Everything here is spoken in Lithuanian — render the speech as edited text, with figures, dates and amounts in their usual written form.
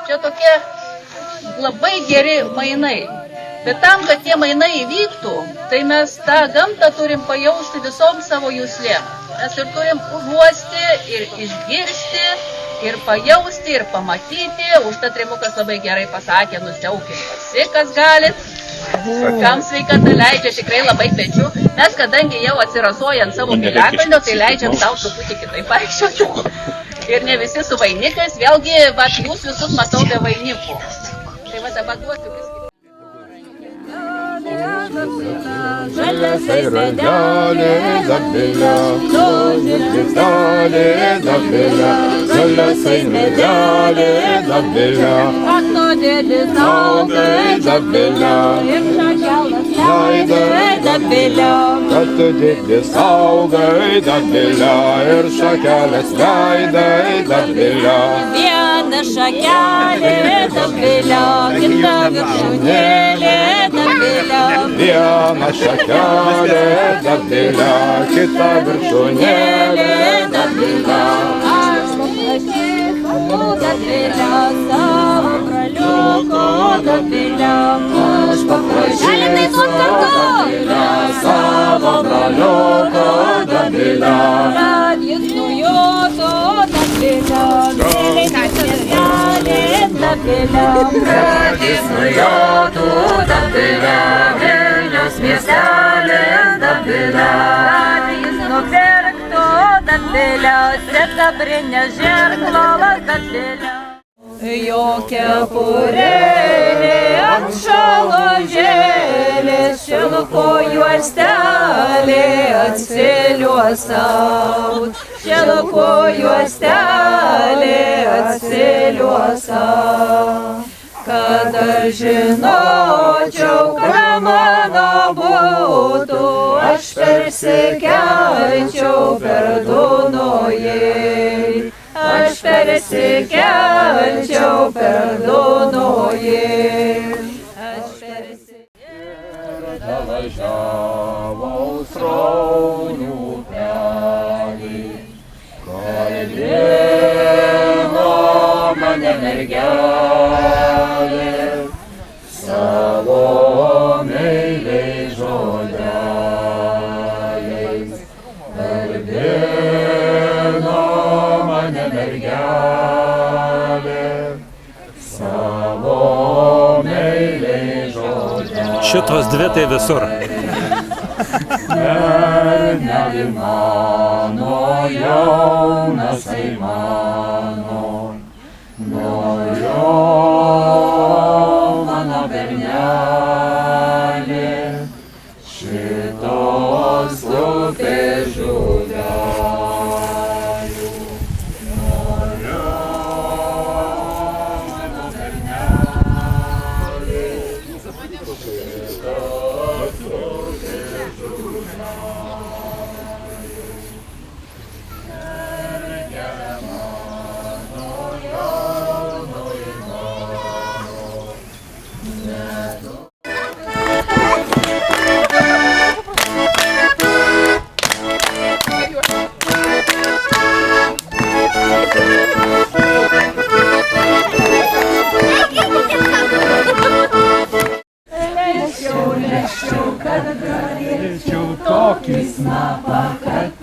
Čia tokie labai geri mainai. Bet tam, kad tie mainai įvyktų, tai mes tą gamtą turim pajausti visom savo juslėm. Mes ir turim užuosti, ir išgirsti, ir pajausti, ir pamatyti. Užtat Rimukas labai gerai pasakė, nusiaukim visi, kas galit. Kam sveikata leidžia, tikrai labai kviečiu. Mes, kadangi jau atsirasuojant savo piliakalnio, tai leidžiam tau truputį kitaip vaikščioti. Ir ne visi su vainikais, vėlgi, vat, jūs visus matau be vainikų. Tai va dabar duosiu viską. Žaliasai medelė Zabėlia, žaliasai medelė Zabėlia, aknodėlis augai Zabėlia, ir šakelas leidai Zabėlia, katudėlis augai Zabėlia, ir šakelas leidai Zabėlia. viena šakelė Zabėlia, kita viršūnėlė Zabėlia, Viena šakelė Zabėlia, kita viršūnėlė Zabėlia. aš paprašysiu Zabėlia, savo braliuko Zabėlia, aš paprašysiu Zabėlia, savo braliuko Zabėlia. kad jis nujotų Zabėlia, mėlynas miestelis Zabėlia, Kad jis nujotų Zabėlia, Vilniaus miestelis Zabėlia. kad jis nupirktų Zabėlia, sidabrinės žirklolas Zabėlia. Jo kepurėlė atšalo žėlės, šilko juostelė atsiliuosaut, šilko juostelė atsiliuosaut. Kad aš žinočiau, ką mano būtų, aš persikelčiau per Dunojį. Aš persikelčiau per Dunojį. Davažiavau sraunių upelį, kalbino mane mergelė, savo meiliais žodeliais. Kalbino mane mergelė, savo meiliais žodeliais. Šitos dvi tai visur. Berneli mano, jaunasai mano, noriu mano bernelį, šitos upės žuvelių. Noriu mano bernelį, šitos Lėščiau, kad galėčiau tokį snapą, kad